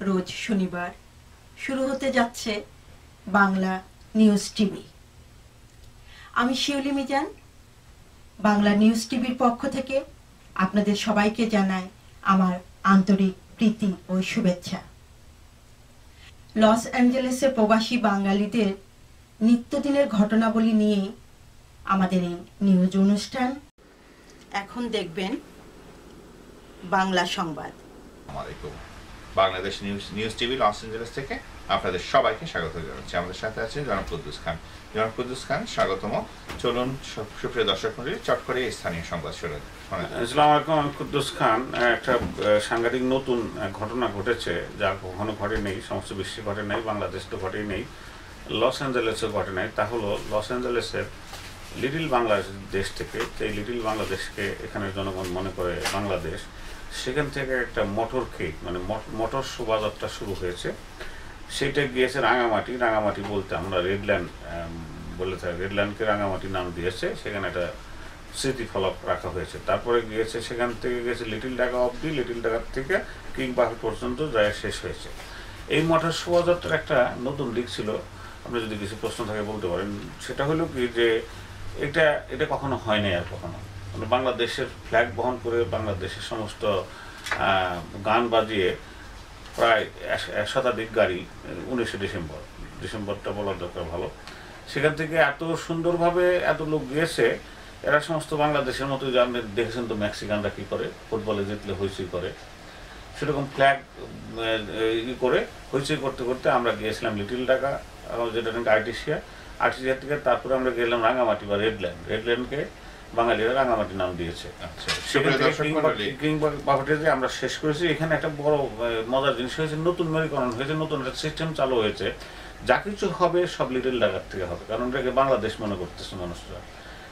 রোজ শনিবার শুরু হতে যাচ্ছে বাংলা নিউজ টিভি। আমি শিউলি মিজান, বাংলা নিউজ টিভির পক্ষ থেকে আপনাদের সবাইকে জানাই আমার আন্তরিক প্রীতি ও শুভেচ্ছা। লস অ্যাঞ্জেলেসে প্রবাসী বাঙালিদের নিত্যদিনের ঘটনাবলী নিয়ে আমাদের এই নিউজ অনুষ্ঠান। এখন দেখবেন বাংলা সংবাদ। Bangladesh news TV Los Angeles থেকে আপনাদের সবাইকে স্বাগত জানাচ্ছি। আমাদের সাথে আছে জনাব কুদ্দুস খান। জনাব কুদ্দুস খান, স্বাগতম। চলুন সুপ্রিয় দর্শক মণ্ডলী, চট করে স্থানীয় সংবাদ শুরু। আসসালামু আলাইকুম, আমি কুদ্দুস খান। একটা সাংঘাতিক নতুন ঘটনা ঘটেছে, যা কখনো ঘটে নেই, সমস্ত বিশ্বে ঘটে নেই, বাংলাদেশ তো ঘটেই নেই, লস অ্যাঞ্জেলেসে ঘটে নাই। তা হলো লস অ্যাঞ্জেলেসের লিটল বাংলাদেশ থেকে, এই লিটল বাংলাদেশকে এখানে জনগণ মনে করে বাংলাদেশ, সেখান থেকে একটা মোটরকেট মানে মোটর শোভাযাত্রা শুরু হয়েছে। সেটা গিয়েছে রাঙামাটি। রাঙামাটি বলতে আমরা রেডল্যান্ড বলে থাকি, রেডল্যান্ডকে রাঙামাটি নাম দিয়েছে। সেখানে একটা স্মৃতিফলক রাখা হয়েছে। তারপরে গিয়েছে, সেখান থেকে গিয়েছে লিটল ঢাকা অবধি, লিটল ঢাকার থেকে কিংবাহার পর্যন্ত যায় শেষ হয়েছে। এই মোটর শোভাযাত্রার একটা নতুন দিক ছিল, আপনি যদি কিছু প্রশ্ন থাকে বলতে পারেন। সেটা হলো কি যে এটা কখনো হয় নাই আর কখনো, মানে বাংলাদেশের ফ্ল্যাগ বহন করে বাংলাদেশের সমস্ত গান বাজিয়ে প্রায় 1 শতাধিক গাড়ি 19শে ডিসেম্বরটা বলার দরকার ভালো, সেখান থেকে এত সুন্দরভাবে এত লোক গিয়েছে। এরা সমস্ত বাংলাদেশের মতো, যে আপনি দেখেছেন তো মেক্সিকানরা কী করে, ফুটবলে জিতলে হইচই করে, সেরকম ফ্ল্যাগ করে হইচই করতে করতে আমরা গিয়েছিলাম লিটল ঢাকা, যেটা নাকি আর্টিসিয়া থেকে। তারপরে আমরা গেলাম রাঙামাটি বা রেডল্যান্ডকে বাঙালিরা রাঙামাটি নাম দিয়েছে। কিংবাহাটে আমরা শেষ করেছি। এখানে একটা বড় মজার জিনিস হয়েছে, নতুন মেরুকরণ হয়েছে, নতুন একটা সিস্টেম চালু হয়েছে। যা কিছু হবে সব লিটল ঢাকার থেকে হবে, কারণ এটাকে বাংলাদেশ মনে করতেছে মানুষরা।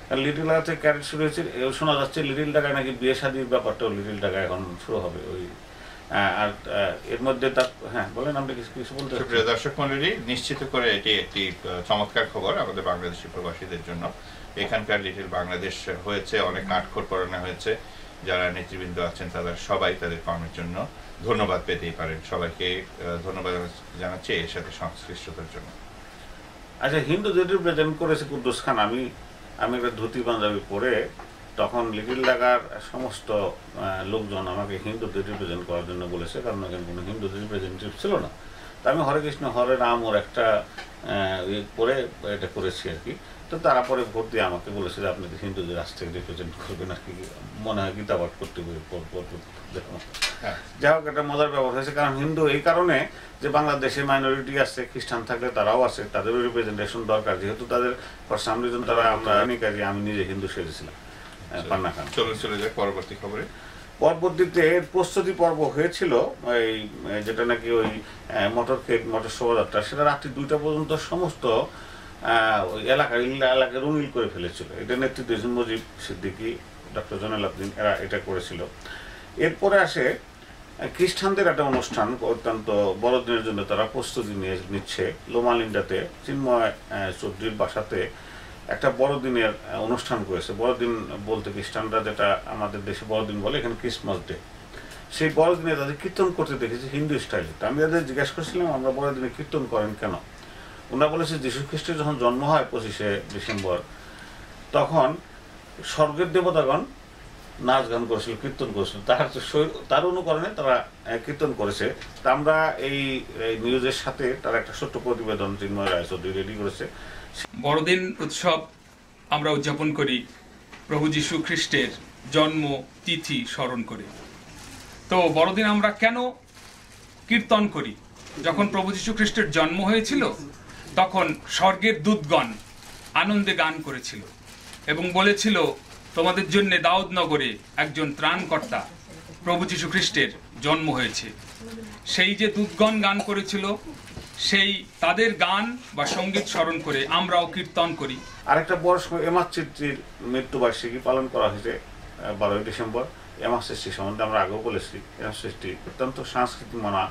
কারণ লিটল ঢাকা থেকে ক্যারেট শুরু হয়েছে। শোনা যাচ্ছে লিটল ঢাকায় নাকি বিয়ে শাদীর ব্যাপারটাও লিটল ঢাকায় এখন শুরু হবে। ওই আর এর মধ্যে তার বলেন, আপনি কিছু বলতে? সুপ্রিয় দর্শক মণ্ডলী, নিশ্চিত করে এটি একটি চমৎকার খবর আমাদের বাংলাদেশি প্রবাসীদের জন্য। এখানকার লিটল বাংলাদেশ হয়েছে, অনেক নাটখোর পড়ানো হয়েছে। যারা নেতৃবৃন্দ আছেন তারা সবাই তাদের কর্মের জন্য ধন্যবাদ পেতেই পারেন। সবাইকে ধন্যবাদ জানাচ্ছি এর সাথে সংশ্লিষ্টতার জন্য। আচ্ছা, হিন্দুদের রিপ্রেজেন্ট করেছে কুদ্দুস খান। আমি একটা ধুতি পাঞ্জাবি পরে, তখন লিটল ঢাকার সমস্ত লোকজন আমাকে হিন্দুদের রিপ্রেজেন্ট করার জন্য বলেছে, কারণ এখানে কোনো হিন্দুদের রিপ্রেজেন্টেটিভ ছিল না। তা আমি হরে কৃষ্ণ হরে রাম ওর একটা পরে এটা করেছি আর কি। তো তারা পরে ভোট দিয়ে আমাকে বলেছে যে আপনি হিন্দুদের আজ থেকে রিপ্রেজেন্ট করবেন আর কি, মনে হয় গীতা পাঠ করতে যাই হোক, একটা মজার ব্যাপার হয়েছে। কারণ হিন্দু এই কারণে যে বাংলাদেশে মাইনরিটি আছে, খ্রিস্টান থাকলে তারাও আছে, তাদেরও রিপ্রেজেন্টেশন দরকার, যেহেতু তাদের ফর সাম রিজন তারা আমরা কাজে আমি নিজে হিন্দু সেরেছিলাম। পান্না খান, চলে যায় পরবর্তী খবরে। পরবর্তীতে প্রস্তুতি পর্ব হয়েছিল, এই যেটা নাকি ওই মোটর শোভাযাত্রা, সেটা রাত্রি 2টা পর্যন্ত সমস্ত ওই এলাকায় রঙিল করে ফেলেছিল। এটা নেতৃত্ব দিয়েছেন মুজিব সিদ্দিকী, ডক্টর জয়নাল আবদিন, এরা এটা করেছিল। এরপরে আসে খ্রিস্টানদের একটা অনুষ্ঠান, অত্যন্ত বড়দিনের জন্য তারা প্রস্তুতি নিচ্ছে। লোমালিন্ডাতে চিন্ময় চৌধুরীর বাসাতে একটা বড়দিনের অনুষ্ঠান করেছে। বড়দিন বলতে খ্রিস্টানরা যেটা আমাদের দেশে বড়দিন বলে, এখানে ক্রিসমাস ডে। সেই বড়দিনে তাদের কীর্তন করতে দেখেছি হিন্দু স্টাইলে। তো আমি তাদের জিজ্ঞাসা করছিলাম, আমরা বড়দিনে কীর্তন করেন কেন? ওনারা বলেছে যীশু খ্রিস্টের যখন জন্ম হয় 25শে ডিসেম্বর, তখন স্বর্গের দেবতাগণ নাচ গান করেছিল, কীর্তন করেছিল, তার অনুকরণে তারা কীর্তন করেছে। তা আমরা এই নিউজের সাথে তার একটা ছোট্ট প্রতিবেদন চিন্ময় রায়চৌধুরী রেডি করেছে। বড়দিন উৎসব আমরা উদযাপন করি প্রভু যীশু খ্রিস্টের জন্ম তিথি স্মরণ করে। তো বড়দিন আমরা কেন কীর্তন করি? যখন প্রভু যীশু খ্রিস্টের জন্ম হয়েছিল, তখন স্বর্গের দূতগণ আনন্দে গান করেছিল এবং বলেছিল, তোমাদের জন্য দাউদনগরে একজন ত্রাণকর্তা প্রভু যীশু খ্রিস্টের জন্ম হয়েছে। সেই যে দূতগণ গান করেছিল, সেই তাদের গান বা সঙ্গীত স্মরণ করে আমরাও কীর্তন করি। আরেকটা বড় সময় এমা চিত্রীর মৃত্যুবার্ষিকী পালন করা হয়েছে 12ই ডিসেম্বর। এমা সৃষ্টি সম্বন্ধে আমরা আগেও বলেছি, এমা সৃষ্টি অত্যন্ত সাংস্কৃতিক মানা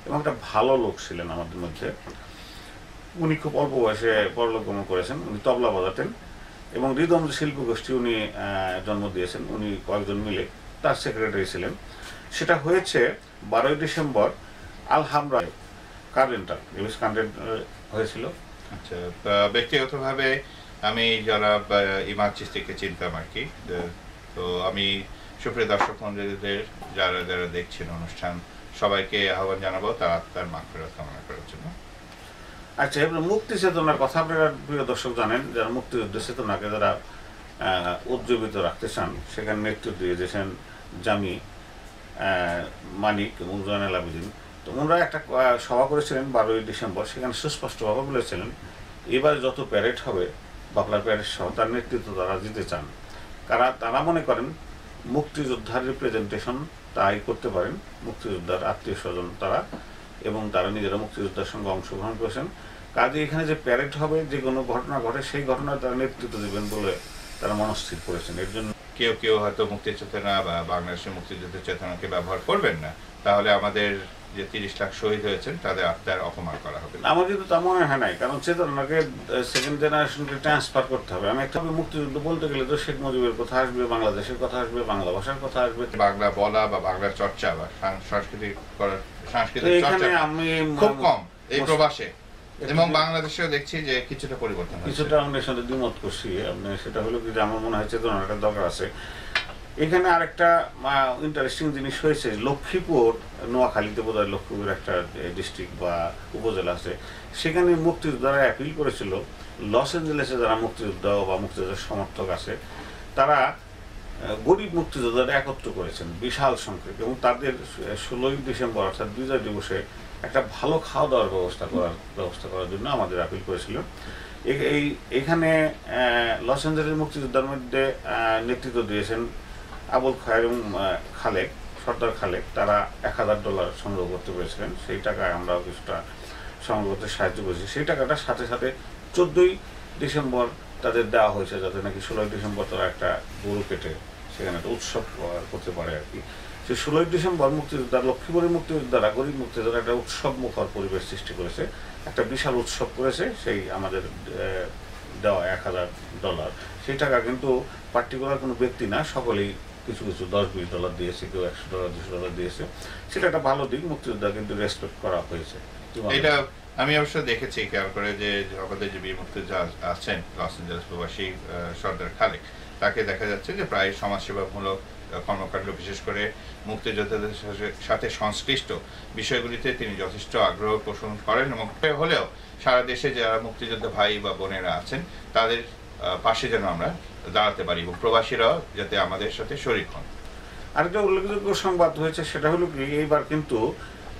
এবং একটা ভালো লোক ছিলেন আমাদের মধ্যে। উনি খুব অল্প বয়সে পরলোক গমন করেছেন। উনি তবলা বাজাতেন এবং হৃদম শিল্পী গোষ্ঠী উনি জন্ম দিয়েছেন। উনি কয়েকজন মিলে তার সেক্রেটারি ছিলেন। সেটা হয়েছে 12ই ডিসেম্বর আলহামরা কারেন্টার ইংলিশ কারেন্ট হয়েছিল। আচ্ছা, ব্যক্তিগতভাবে আমি জনাব ইমাদ চিশতিকে চিনতাম আর কি। তো আমি সুপ্রিয় দর্শক মণ্ডলীদের যারা যারা দেখছেন অনুষ্ঠান সবাইকে আহ্বান জানাবো তার আত্মার মাগফিরাত কামনা করার জন্য। আচ্ছা, এবার মুক্তি চেতনার কথা আপনারা প্রিয় দর্শক জানেন, যারা মুক্তিযুদ্ধ চেতনাকে যারা উজ্জীবিত রাখতে চান সেখানে নেতৃত্ব দিয়েছেন জামি মানিক এবং জয়নাল আবেদিন। তো ওনারা একটা সভা করেছিলেন 12ই ডিসেম্বর, সেখানে সুস্পষ্টভাবে বলেছিলেন এবার যত প্যারেড হবে বাংলার প্যারেড সহ তার নেতৃত্ব তারা দিতে চান। তারা মনে করেন মুক্তিযোদ্ধার রিপ্রেজেন্টেশন তাই করতে পারেন মুক্তিযোদ্ধার আত্মীয় স্বজন তারা, এবং তারা নিজেরা মুক্তিযোদ্ধার সঙ্গে অংশগ্রহণ করেছেন। কাজে এখানে যে প্যারেড হবে, যে কোনো ঘটনা ঘটে সেই ঘটনায় তারা নেতৃত্ব দেবেন বলে তারা মনস্থির করেছেন। এর জন্য কেউ কেউ হয়তো মুক্তি চেতনা বা বাংলাদেশের মুক্তিযুদ্ধের চেতনাকে ব্যবহার করবেন না, তাহলে আমাদের যে 30 লাখ শহীদ হয়েছেন তাদের আত্মার অপমান করা হবে। আমার কিন্তু তা মনে হয় নাই, কারণ চেতনাকে সেকেন্ড জেনারেশনকে ট্রান্সফার করতে হবে। আমি একটা মুক্তিযুদ্ধ বলতে গেলে তো শেখ মুজিবের কথা আসবে, বাংলাদেশের কথা আসবে, বাংলা ভাষার কথা আসবে, বাংলা বলা বা বাংলার চর্চা বা সাংস্কৃতিক চর্চা আমি খুব কম এই প্রবাসে, এবং বাংলাদেশেও দেখছি যে কিছুটা পরিবর্তন হয়েছে। কিছুটা আমাদের সাথে দ্বিমত করছি। আপনি সেটা হলো কি যে আমার মনে হয় চেতনাটা দরকার আছে। এখানে আরেকটা ইন্টারেস্টিং জিনিস হয়েছে, লক্ষ্মীপুর, নোয়াখালীতে বোধহয় লক্ষ্মীপুর একটা ডিস্ট্রিক্ট বা উপজেলা আছে, সেখানে মুক্তিযোদ্ধারা অ্যাপিল করেছিল লস অ্যাঞ্জেলেসে যারা মুক্তিযুদ্ধ বা মুক্তিযোদ্ধার সমর্থক আছে তারা গরিব মুক্তিযোদ্ধারা একত্র করেছেন বিশাল সংখ্যক, এবং তাদের 16ই ডিসেম্বর অর্থাৎ বিজয় দিবসে একটা ভালো খাওয়া দাওয়ার ব্যবস্থা করার জন্য আমাদের আপিল করেছিল। এইখানে লস অ্যাঞ্জেলেস মুক্তিযোদ্ধার মধ্যে নেতৃত্ব দিয়েছেন আবুল খায়ের এবং খালেক, সর্দার খালেক। তারা $1000 সংগ্রহ করতে পেরেছিলেন। সেই টাকায় আমরা কিছুটা সংগ্রহ করতে সাহায্য করেছি। সেই টাকাটা সাথে সাথে 14ই ডিসেম্বর তাদের দেওয়া হয়েছে, যাতে নাকি 16ই ডিসেম্বর তারা একটা গরু কেটে সেখানে একটা উৎসব করতে পারে আর কি। সেই 16ই ডিসেম্বর মুক্তিযোদ্ধা, লক্ষ্মীপুরের মুক্তিযোদ্ধারা, গরিব মুক্তিযোদ্ধারা একটা উৎসব মুখর পরিবেশ সৃষ্টি করেছে, একটা বিশাল উৎসব করেছে। সেই আমাদের দেওয়া $1000, সেই টাকা কিন্তু পার্টিকুলার কোনো ব্যক্তি না, সকলেই কিছু কিছু $10-20 দিয়েছে, কেউ $100, $200 দিয়েছে। সেটা একটা ভালো দিক, মুক্তিযোদ্ধা কিন্তু রেসপেক্ট করা হয়েছে। এটা আমি অবশ্য দেখেছি খেয়াল করে যে আমাদের যে বীর মুক্তিযোদ্ধা আছেন লস অ্যাঞ্জেলেস প্রবাসী সর্দার খালেক, তাকে দেখা যাচ্ছে যে প্রায় সমাজসেবামূলক কর্মকাণ্ড, বিশেষ করে মুক্তিযোদ্ধাদের সাথে সংশ্লিষ্ট বিষয়গুলিতে তিনি যথেষ্ট আগ্রহ পোষণ করেন, এবং হলেও সারা দেশে যারা মুক্তিযোদ্ধা ভাই বা বোনেরা আছেন তাদের পাশে যেন আমরা দাঁড়াতে পারি, এবং প্রবাসীরাও যাতে আমাদের সাথে শরীক হন। আরেকটা উল্লেখযোগ্য সংবাদ হয়েছে, সেটা হলো কি এইবার কিন্তু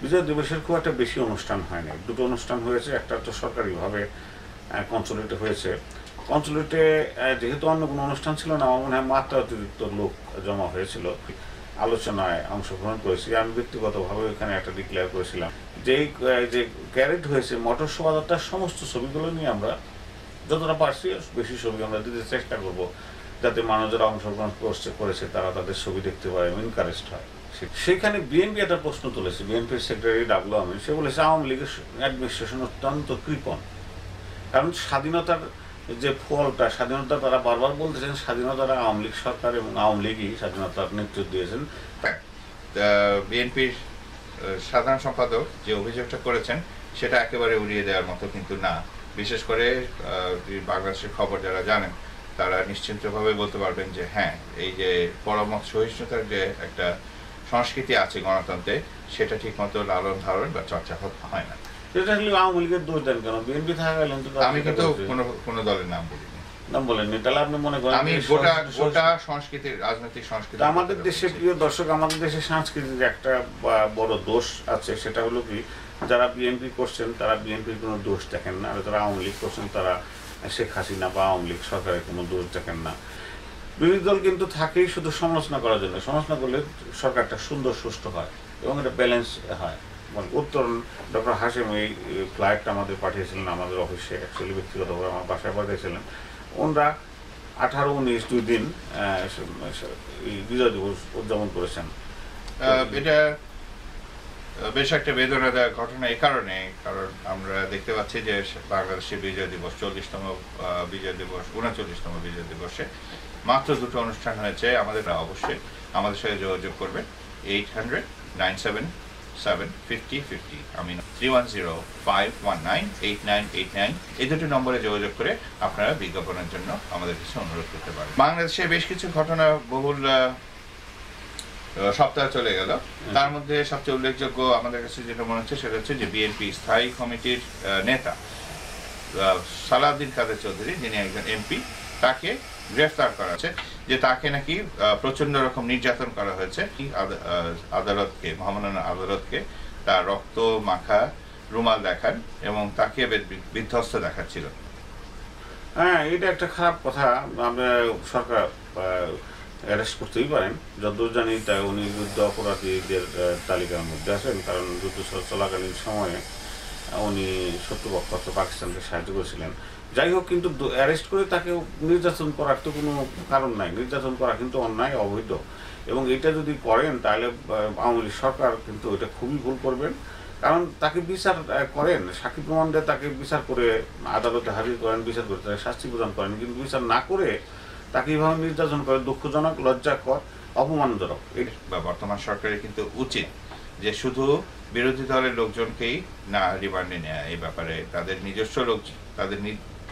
বিজয় দিবসের খুব একটা বেশি অনুষ্ঠান হয় নাই। দুটো অনুষ্ঠান হয়েছে, একটা তো সরকারিভাবে কনসুলেটে হয়েছে। কনসুলেটে যেহেতু অন্য কোনো অনুষ্ঠান ছিল না, আমার মনে হয় মাত্রা অতিরিক্ত লোক জমা হয়েছিল। আলোচনায় অংশগ্রহণ করেছি আমি ব্যক্তিগতভাবে, এখানে একটা ডিক্লেয়ার করেছিলাম যে ক্যারেট হয়েছে মোটর শোভাযাত্রার সমস্ত ছবিগুলো নিয়ে আমরা যতটা পারছি বেশি ছবি আমরা দিতে চেষ্টা করব, যাতে মানুষ যারা অংশগ্রহণ করেছে তারা তাদের ছবি দেখতে পায়, এনকারেজড হয়। সেখানে বিএনপি একটা প্রশ্ন তুলেছে, বিএনপির সেক্রেটারি ডাবলু আমিন, সে বলেছে আওয়ামী লীগের অ্যাডমিনিস্ট্রেশন অত্যন্ত কৃপণ, কারণ স্বাধীনতার যে ফলটা, স্বাধীনতা তারা বারবার বলতেছেন স্বাধীনতারা আওয়ামী লীগ সরকার এবং আওয়ামী লীগই স্বাধীনতার নেতৃত্ব দিয়েছেন। বিএনপির সাধারণ সম্পাদক যে অভিযোগটা করেছেন সেটা একেবারে উড়িয়ে দেওয়ার মতো কিন্তু না। বিশেষ করে বাংলাদেশের খবর যারা জানেন তারা নিশ্চিন্তভাবে বলতে পারবেন যে হ্যাঁ, এই যে পরমত সহিষ্ণুতার যে একটা সংস্কৃতি আছে গণতন্ত্রে, সেটা ঠিকমতো লালন ধারণ বা চর্চা হয় না। এটা হলো আওয়ামী লীগের দোষ দেন কেন? বিএনপি থাকাকালীন তো আমি কিন্তু কোনো দলের নাম বলিনি। নাম বলেননি, তাহলে আপনি মনে করেন আমি গোটা সংস্কৃতির, রাজনৈতিক সংস্কৃতি। আমাদের দেশে, প্রিয় দর্শক, আমাদের দেশে সংস্কৃতির একটা বড় দোষ আছে, সেটা হলো কি যারা বিএনপি করছেন তারা বিএনপির কোনো দোষ দেখেন না, আর যারা আওয়ামী লীগ করছেন তারা শেখ হাসিনা বা আওয়ামী লীগ সরকারের কোনো দোষ দেখেন না। বিরোধী দল কিন্তু থাকেই শুধু সমালোচনা করার জন্য। সমালোচনা করলে সরকারটা সুন্দর সুষ্ঠু হয় এবং এটা ব্যালেন্স হয়। উত্তর ডক্টর হাসিম এই ফ্লাইটটা আমাদের পাঠিয়েছিলেন আমাদের অফিসে, অ্যাকচুয়ালি ব্যক্তিগতভাবে আমার বাসায় পাঠিয়েছিলেন। ওনারা 18-19 2 দিন বিজয় দিবস উদযাপন করেছেন। এটা বেশ একটা বেদনাদায়ক ঘটনা এই কারণে, কারণ আমরা দেখতে পাচ্ছি যে বাংলাদেশের বিজয় দিবস 40তম বিজয় দিবস, 39তম বিজয় দিবসে মাত্র দুটো অনুষ্ঠান হয়েছে। আমাদের অবশ্যই আমাদের সাথে যোগাযোগ করবেন 800-97 5050, আমি 310-519-8989 এই দুটি নম্বরে যোগাযোগ করে আপনারা বিজ্ঞাপনের জন্য আমাদের কাছে অনুরোধ করতে পারেন। বাংলাদেশে বেশ কিছু ঘটনা বহুল সপ্তাহ চলে গেল, তার মধ্যে সবচেয়ে উল্লেখযোগ্য আমাদের কাছে যেটা মনে হচ্ছে সেটা হচ্ছে যে বিএনপি স্থায়ী কমিটির নেতা সালাউদ্দিন কাদের চৌধুরী, যিনি একজন এমপি, তাকে গ্রেফতার করা হয়েছে, যে তাকে নাকি প্রচন্ড রকম নির্যাতন করা হয়েছে। আদালতকে, মহামান্য আদালতকে তার রক্ত মাখা রুমাল দেখান এবং তাকে বিধ্বস্ত দেখাচ্ছিল। হ্যাঁ, এটা একটা খারাপ কথা। আমরা সরকার অ্যারেস্ট করতেই পারেন, যতদূর জানি তাই উনি যুদ্ধ অপরাধীদের তালিকার মধ্যে আছেন, কারণ যুদ্ধ চলাকালীন সময়ে উনি শত্রুপক্ষ পাকিস্তানকে সাহায্য করেছিলেন। যাই হোক, কিন্তু অ্যারেস্ট করে তাকে নির্যাতন করার তো কোনো কারণ নাই। নির্যাতন করা কিন্তু অন্যায়, অবৈধ, এবং এটা যদি করেন তাহলে আওয়ামী লীগ সরকার কিন্তু এটা খুবই ভুল করবেন। কারণ তাকে বিচার করেন, সাক্ষী প্রমাণ দিয়ে তাকে বিচার করে আদালতে হাজির করেন, বিচার করে তাকে শাস্তি প্রদান করেন, কিন্তু বিচার না করে তাকে এইভাবে নির্যাতন করে দুঃখজনক, লজ্জাকর, অপমানজনক। বা বর্তমান সরকারের কিন্তু উচিত যে শুধু বিরোধী দলের লোকজনকেই না রিমান্ডে নেওয়া, এই ব্যাপারে তাদের নিজস্ব লোক, তাদের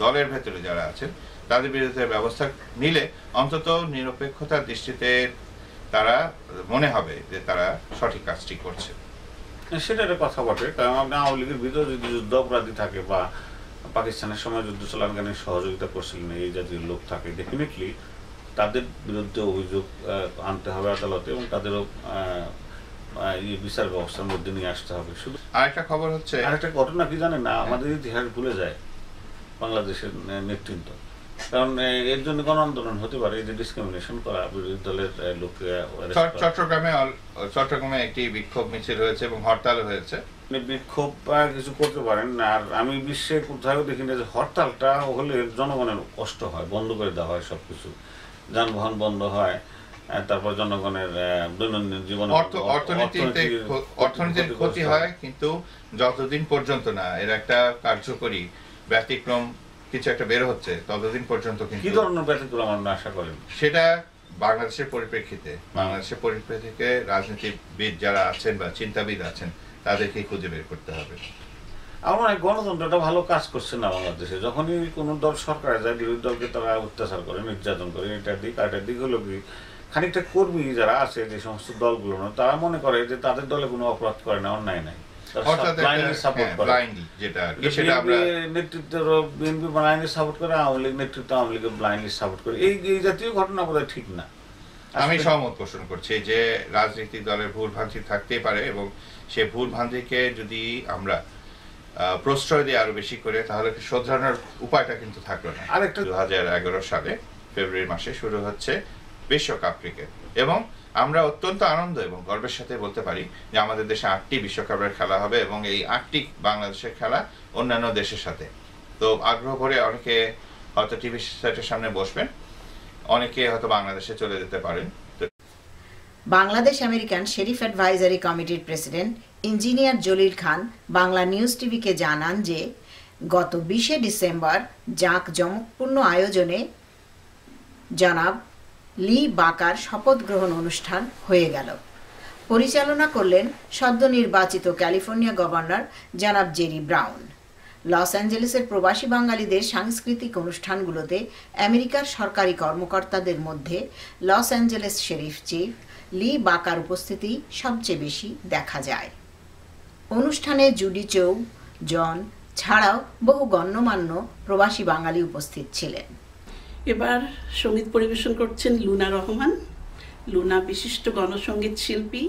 দলের ভেতরে যারা আছেন তাদের বিরুদ্ধে ব্যবস্থা নিলে অন্তত নিরপেক্ষতার দৃষ্টিতে তারা মনে হবে যে তারা সঠিক কাজটি করছে। সেটা একটা কথা বটে, কারণ আপনি আওয়ামী লীগের ভিতরে যদি যুদ্ধ অপরাধী থাকে বা পাকিস্তানের সময় যুদ্ধ চলাকালীন সহযোগিতা করছিলেন এই জাতীয় লোক থাকে, ডেফিনেটলি তাদের বিরুদ্ধে অভিযোগ আনতে হবে আদালতে এবং তাদেরও বিচার ব্যবস্থার মধ্যে নিয়ে আসতে হবে। শুধু আরেকটা খবর হচ্ছে, আরেকটা ঘটনা কি জানেন না, আমাদের ইতিহাস ভুলে যায় বাংলাদেশের নেতৃত্ব। কারণ এর জন্য গণ আন্দোলন হতে পারে, এই যে ডিসক্রিমিনেশন করা বিরোধী দলের লোককে। চট্টগ্রামে একটি বিক্ষোভ মিছিল হয়েছে এবং হরতাল হয়েছে। বিক্ষোভ কিছু করতে পারেন, আর আমি বিশ্বে কোথাও দেখি না যে হরতালটা হলে জনগণের কষ্ট হয়, বন্ধ করে দেওয়া হয় সবকিছু, যানবাহন বন্ধ হয়, তারপর জনগণের দৈনন্দিন জীবনে অর্থনীতির ক্ষতি হয়, কিন্তু যতদিন পর্যন্ত না এর একটা কার্যকরী ব্যতিক্রম কিছু একটা বের হচ্ছে ততদিন পর্যন্ত কি ধরনের ব্যতিক্রম আমরা আশা করেন? সেটা বাংলাদেশের পরিপ্রেক্ষিতে রাজনীতিবিদ যারা আছেন বা চিন্তাবিদ আছেন তাদেরকে খুঁজে বের করতে হবে। আমার গণতন্ত্রটা ভালো কাজ করছে না বাংলাদেশে। যখনই কোনো দল সরকারে যায়, বিরোধী দলকে তারা অত্যাচার করে, নির্যাতন করে। এটার দিক আরেকটার দিক হলো কি, খানিকটা কর্মী যারা আছে যে সমস্ত দলগুলো, তারা মনে করে যে তাদের দলে কোনো অপরাধ করে না, অন্যায় নাই, নেতৃত্ব ব্লাইন্ডলি সাপোর্ট করে, আওয়ামী লীগ নেতৃত্ব আওয়ামী লীগের ব্লাইন্ডলি সাপোর্ট করে। এই জাতীয় ঘটনা বোধহয় ঠিক না। আমি সহমত পোষণ করছি যে রাজনৈতিক দলের ভুল ভ্রান্তি থাকতেই পারে, এবং সে ভুল ভ্রান্তিকে যদি আমরা প্রশ্রয় দিয়ে আরো বেশি করে তাহলে শোধরানোর উপায়টা কিন্তু থাকলো না। আরেকটা 2011 সালে ফেব্রুয়ারি মাসে শুরু হচ্ছে বিশ্বকাপ ক্রিকেট, এবং আমরা অত্যন্ত আনন্দ এবং গর্বের সাথে বলতে পারি যে আমাদের দেশে 8টি বিশ্বকাপের খেলা হবে, এবং এই 8টি বাংলাদেশের খেলা অন্যান্য দেশের সাথে। তো আগ্রহ ভরে অনেকে হয়তো টিভি সেটের সামনে বসবেন, অনেকে হয়তো বাংলাদেশে চলে যেতে পারেন। বাংলাদেশ আমেরিকান শেরিফ অ্যাডভাইজারি কমিটির প্রেসিডেন্ট ইঞ্জিনিয়ার জলিল খান বাংলা নিউজ টিভিকে জানান যে গত 20 ডিসেম্বর জাঁকজমকপূর্ণ আয়োজনে জনাব লি বাকার শপথ গ্রহণ অনুষ্ঠান হয়ে গেল। পরিচালনা করলেন সদ্য নির্বাচিত ক্যালিফোর্নিয়া গভর্নর জনাব জেরি ব্রাউন। লস অ্যাঞ্জেলেসের প্রবাসী বাঙালিদের সাংস্কৃতিক অনুষ্ঠানগুলোতে আমেরিকার সরকারি কর্মকর্তাদের মধ্যে লস অ্যাঞ্জেলেস শেরিফ চিফ লি বাকার উপস্থিতি সবচেয়ে বেশি দেখা যায়। অনুষ্ঠানে জুডি চৌ, জন ছাড়াও বহু গণ্যমান্য প্রবাসী বাঙালি উপস্থিত ছিলেন। এবার সঙ্গীত পরিবেশন করছেন লুনা রহমান। লুনা বিশিষ্ট গণসঙ্গীত শিল্পী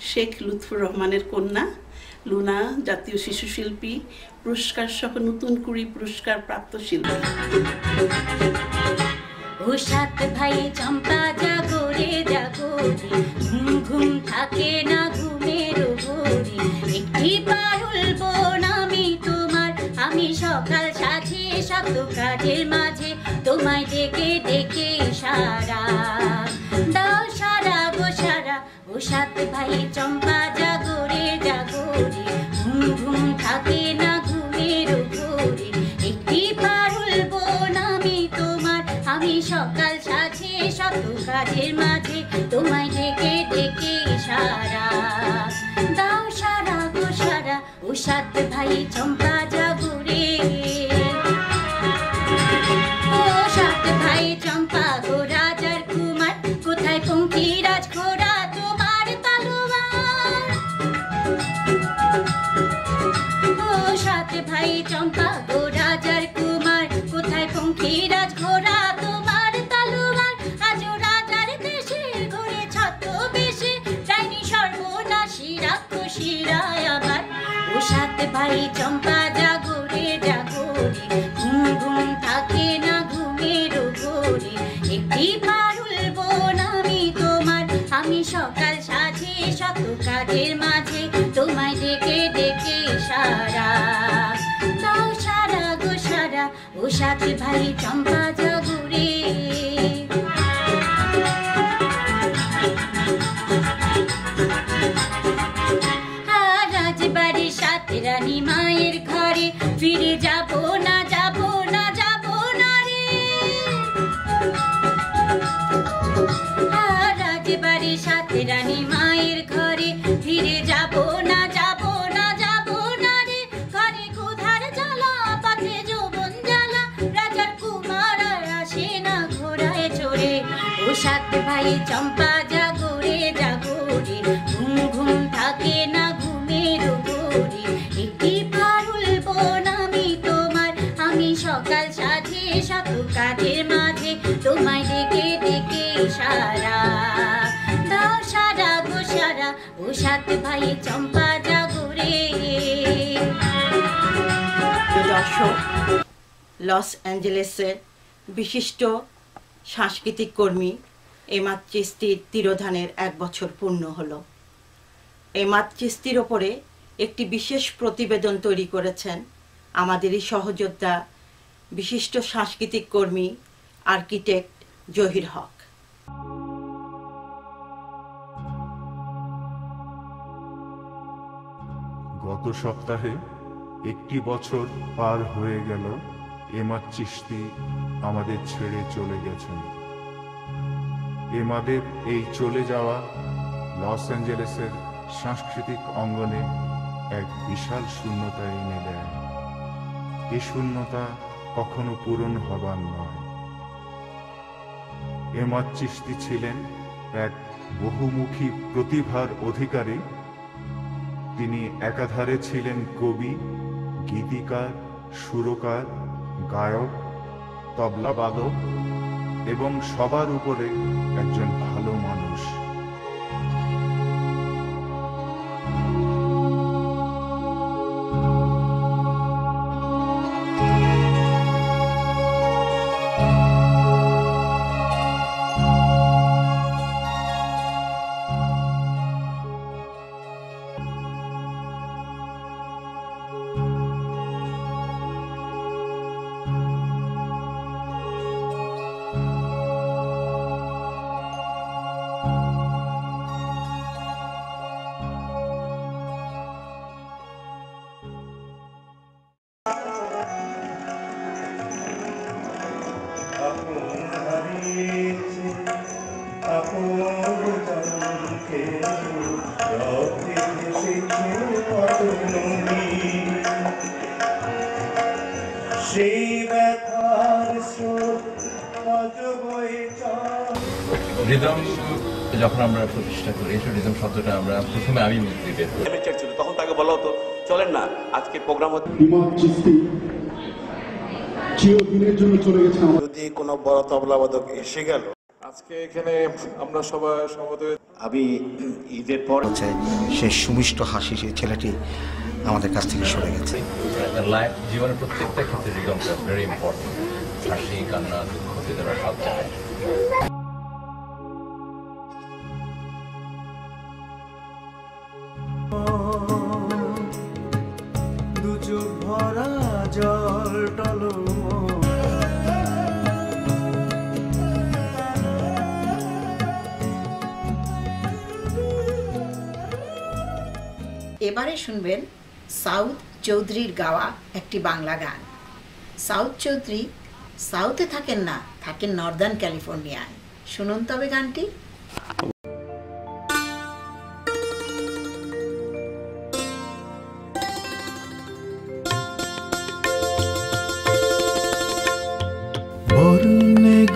শেখ লুৎফুর রহমানের কন্যা। লুনা জাতীয় শিশু শিল্পী পুরস্কার সহ নতুন 20 পুরস্কার প্রাপ্ত শিল্পী। ও সাত ভাই চম্পা জাগো রে জাগো রে, ঘুম ঘুম থাকে না ঘুমের ঘোরে, একটি পারুল বোন আমি তোমার, আমি সকাল সাথে শত কাজের মাঝে তোমায় ডেকে ডেকে সারা দাও, সারা গো সারা। ও সাত ভাই চম্পা জাগো রে জাগো রে, ঘুম ঘুম থাকে না ঘুমের ঘোরে, একটি পারুল বোন আমি তোমার, আমি সকাল সাথে শত কাজের মাঝে তোমায় ডেকে ডেকে সারা দাও, সারা। ও সাত ভাই চম্পা জাগরে, ও সাত ভাই চম্পা গো রাজার কুমার, কোথায় পঙ্খিরাজ ঘোড়া তোমার তলোয়ার। ও সাত ভাই চম্পা গো রাজার কুমার, কোথায় পঙ্খিরাজ ঘোড়া তোমার তলোয়ার। আজও রাজার দেশে ঘুরে ছদ্মবেশে, ডাইনি সর্বনাশী রাক্ষসীরা আবার। ও সাত ভাই চম্পা জাগরে জাগরে, ঘুম ঘুম থাকে না ঘুমের ঘোরে। একটি পারুল বোন আমি তোমার, আমি সকাল সাজে শত কাজের মাঝে, তোমায় ডেকে ডেকে সারা দাও সারা গো সারা। ও সাত ভাই চম্পা জাগরে। রাজবাড়ির সাত রানী মায়ের ঘরে, ফিরে যাব না যাব না যাব না রে। রাজবাড়ির সাত রানী মায়ের ঘরে, ফিরে যাব না যাব না যাব না রে। ঘরে ক্ষুধার জ্বালা পাতে যৌবন জ্বালা, রাজার কুমার আর আসে না ঘোড়ায় চড়ে। ও সাত ভাই চম্পা জাগরে জাগরে, ঘুম ঘুম থাকে না ঘুমের ঘোরে। একটি পারুল বোন আমি তোমার, আমি সকাল সাজে শত কাজের মাঝে, তোমায় ডেকে ডেকে সারা দাও সারা গো সারা। ও সাত ভাই চম্পা জাগরে। দর্শক, লস অ্যাঞ্জেলেসের বিশিষ্ট সাংস্কৃতিক কর্মী এমাদ চিশতির তিরোধানের 1 বছর পূর্ণ হলো। এমাদ চিশতির ওপরে একটি বিশেষ প্রতিবেদন তৈরি করেছেন আমাদেরই সহযোদ্ধা বিশিষ্ট সাংস্কৃতিক কর্মী আর্কিটেক্ট জহির হক। গত সপ্তাহে 1 বছর পার হয়ে গেল এমাদ চিশতি আমাদের ছেড়ে চলে গেছেন। এমাদের এই চলে যাওয়া লস অ্যাঞ্জেলেসের সাংস্কৃতিক অঙ্গনে এক বিশাল শূন্যতা এনে দেয়। এই শূন্যতা কখনো পূরণ হবার নয়। এমাদ চিশতি ছিলেন এক বহুমুখী প্রতিভার অধিকারী। তিনি একাধারে ছিলেন কবি, গীতিকার, সুরকার, গায়ক, তবলাবাদক এবং সবার উপরে একজন ভালো মানুষ। রিদম যখন আমরা প্রতিষ্ঠা করি, রিদম শব্দটা আমরা প্রথমে আমি মুক্তি বের করি। তখন তাকে বলা হতো চলেন না আজকে প্রোগ্রাম হচ্ছে। ইমাদ চিশতি চিরদিনের জন্য চলে গেছে। যদি কোনো বড় তবলাবাদক এসে গেল, আজকে এখানে আমরা সবাই সমবেত আমি ঈদের পর হচ্ছে সেই সুমিষ্ট হাসি, সেই ছেলেটি আমাদের কাছ থেকে সরে গেছে। লাইফ জীবনের প্রত্যেকটা ক্ষেত্রে রিদমটা ভেরি ইম্পর্টেন্ট। হাসি, কান্না, দুঃখ, বেদনা সব জায়গায়। দুচোখ ভরা জল টলমল, এবারে শুনবেন সাউদ চৌধুরীর গাওয়া একটি বাংলা গান। সাউদ চৌধুরী সাউথে থাকেন না, থাকেন নর্দার্ন ক্যালিফোর্নিয়ায়। শুনুন তবে গানটি।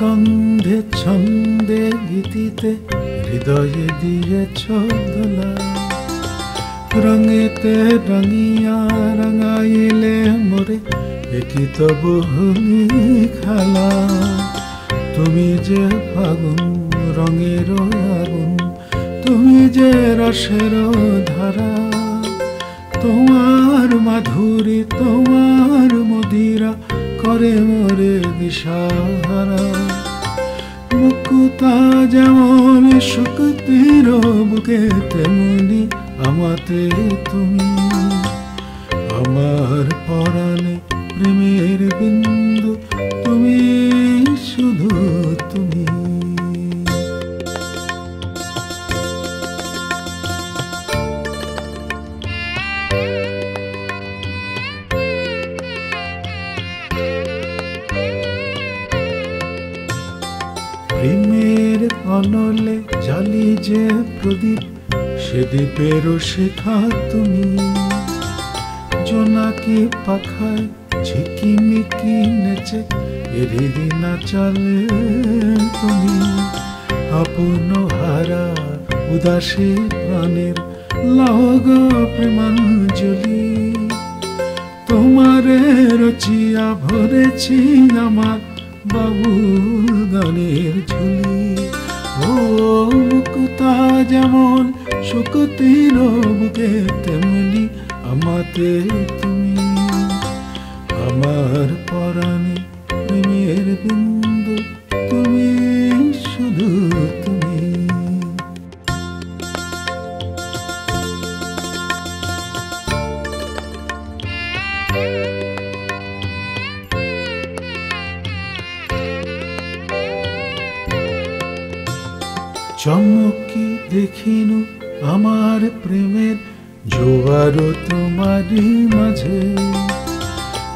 গন্ধে ছন্দে গীতিতে হৃদয়ে দিয়েছ দোলা রঙেতে রঙিয়া রঙাইলে মোরে একই তবু খেলা তুমি যে ফাগুন রঙের আগুন তুমি যে রসের ধারা তোমার মাধুরী তোমার মদিরা করে মোরে দিশাহারা মুকুতা যেমন শক্তির বুকে তেমনি আমাতে তুমি আমার পরাণে প্রেমের বিন্দু তুমি শুধু তুমি প্রেমের অনলে জালি যে প্রদীপ সে দ্বীপের শেখা তুমি জোনাকি পাখায় ঝিকিমিকি নেচে এরিদি নাচালে তুমি আপন হারা উদাসী প্রাণের লাগো প্রেমাঞ্জলি তোমারে রচিয়া ভরেছি আমার বাবুল গানের ঝুলি ও মুকুতা যেমন শক্তির বুকে তেমনি আমাতে তুমি আমার পরাণে প্রেমের বিন্দু তুমি শুধু তুমি চমকি দেখিনু আমার প্রেমের জোয়ার তোমারই মাঝে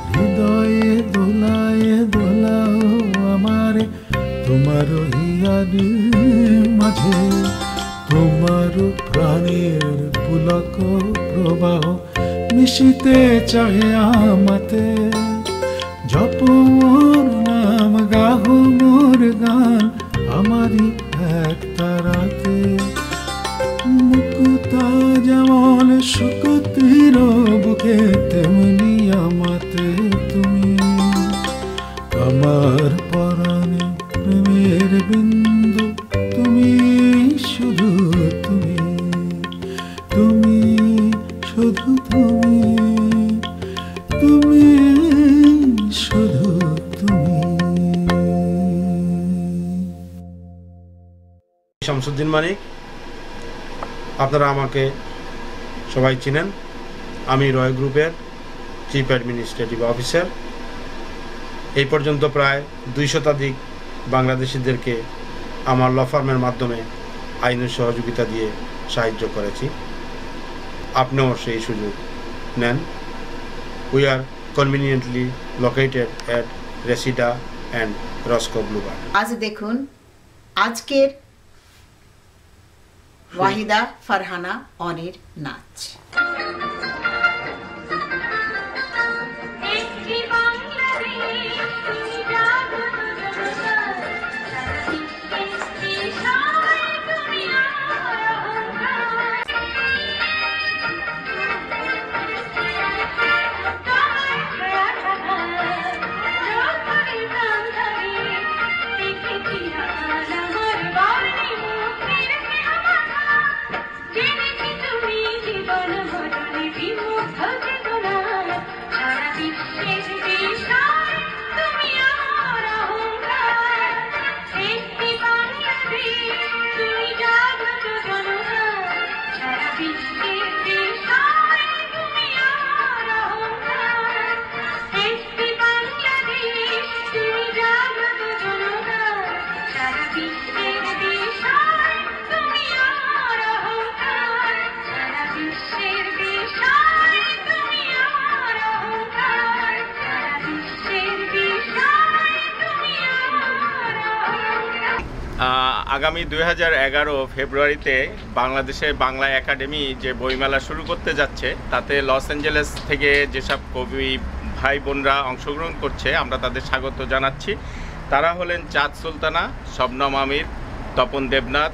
হৃদয়ে দোলায় দোলাও আমার তোমার হিয়ারি মাঝে তোমার প্রাণের পুলক প্রবাহ মিশিতে চাহে আমাতে জপ মোর নাম গাহ মোর গান আমারই এক তারাতে মুকুতা যেমন শক্তির বুকে তেমনি আমাতে তুমি আমার পরাণে প্রেমের বিন্দু তুমি শুধু তুমি তুমি শুধু তুমি তুমি শুধু তুমি শামসুদ্দিন মানিক আপনারা আমাকে সবাই চিনেন আমি রয় গ্রুপের চিফ অ্যাডমিনিস্ট্রেটিভ অফিসার এই পর্যন্ত প্রায় 200 শতাধিক বাংলাদেশিদেরকে আমার ল ফার্মের মাধ্যমে আইনি সহযোগিতা দিয়ে সাহায্য করেছি আপনিও সেই সুযোগ নেন we are conveniently located at Reseda and Roscoe Bluebird আজ দেখুন আজকের ওয়াহিদা ফারহানা অনির নাচ আগামী 2011 ফেব্রুয়ারিতে বাংলাদেশে বাংলা একাডেমি যে বইমেলা শুরু করতে যাচ্ছে তাতে লস অ্যাঞ্জেলেস থেকে যেসব কবি ভাই বোনরা অংশগ্রহণ করছে আমরা তাদের স্বাগত জানাচ্ছি তারা হলেন চাঁদ সুলতানা, শবনম আমির, তপন দেবনাথ,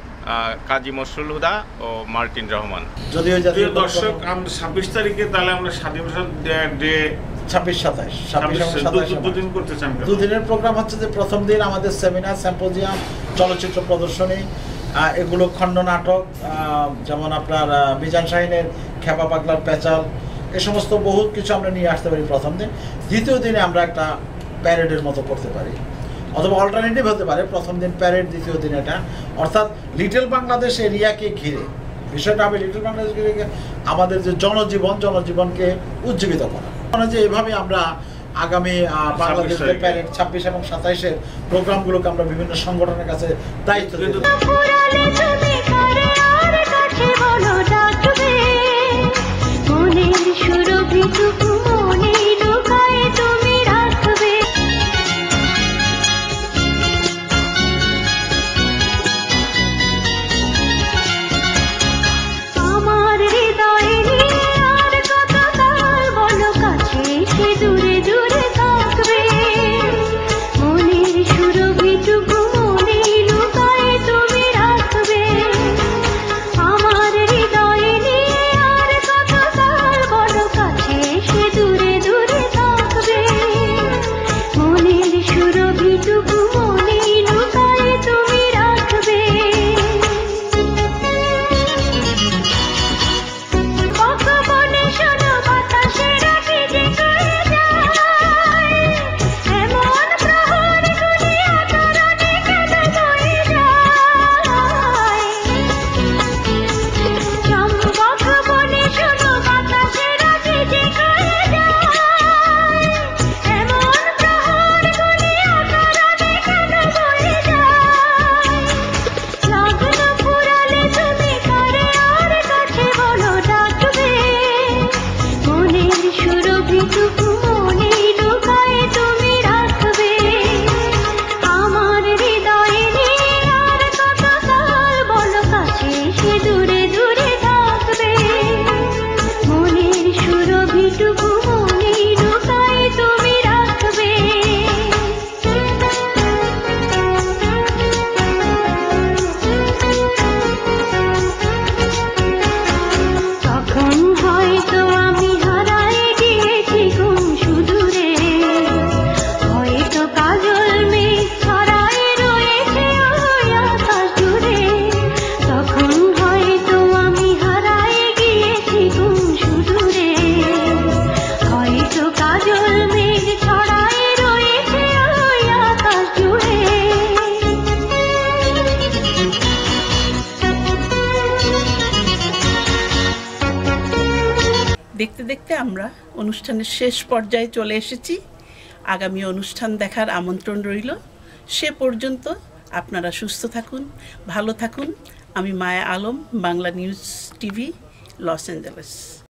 কাজী মশরুল হুদা ও মার্টিন রহমান। যদিও দর্শক, আমরা 26 তারিখে তাহলে আমরা স্বাধীনতা ডে 26-27 দুদিন করতে চান। দুদিনের প্রোগ্রাম হচ্ছে যে প্রথম দিন আমাদের সেমিনার, সিম্পোজিয়াম, চলচ্চিত্র প্রদর্শনী, এগুলো খণ্ড নাটক, যেমন আপনার মিজান শাহিনের খেপা পাগলার পেঁচাল, এ সমস্ত বহুত কিছু আমরা নিয়ে আসতে পারি প্রথম দিন। দ্বিতীয় দিনে আমরা একটা প্যারেডের মতো করতে পারি, অথবা অল্টারনেটিভ হতে পারে প্রথম দিন প্যারেড, দ্বিতীয় দিন এটা, অর্থাৎ লিটল বাংলাদেশ এরিয়াকে ঘিরে বিষয়টা হবে। লিটল বাংলাদেশ ঘিরে আমাদের যে জনজীবনকে উজ্জীবিত করা, মানে যে এভাবে আমরা আগামী বাংলাদেশের প্যারেড 26 এবং 27-এর প্রোগ্রামগুলোকে আমরা বিভিন্ন সংগঠনের কাছে দায়িত্ব দিতে দেখতে দেখতে আমরা অনুষ্ঠানের শেষ পর্যায়ে চলে এসেছি। আগামী অনুষ্ঠান দেখার আমন্ত্রণ রইল। সে পর্যন্ত আপনারা সুস্থ থাকুন, ভালো থাকুন। আমি Maya Alam, Bangla news TV, Los Angeles.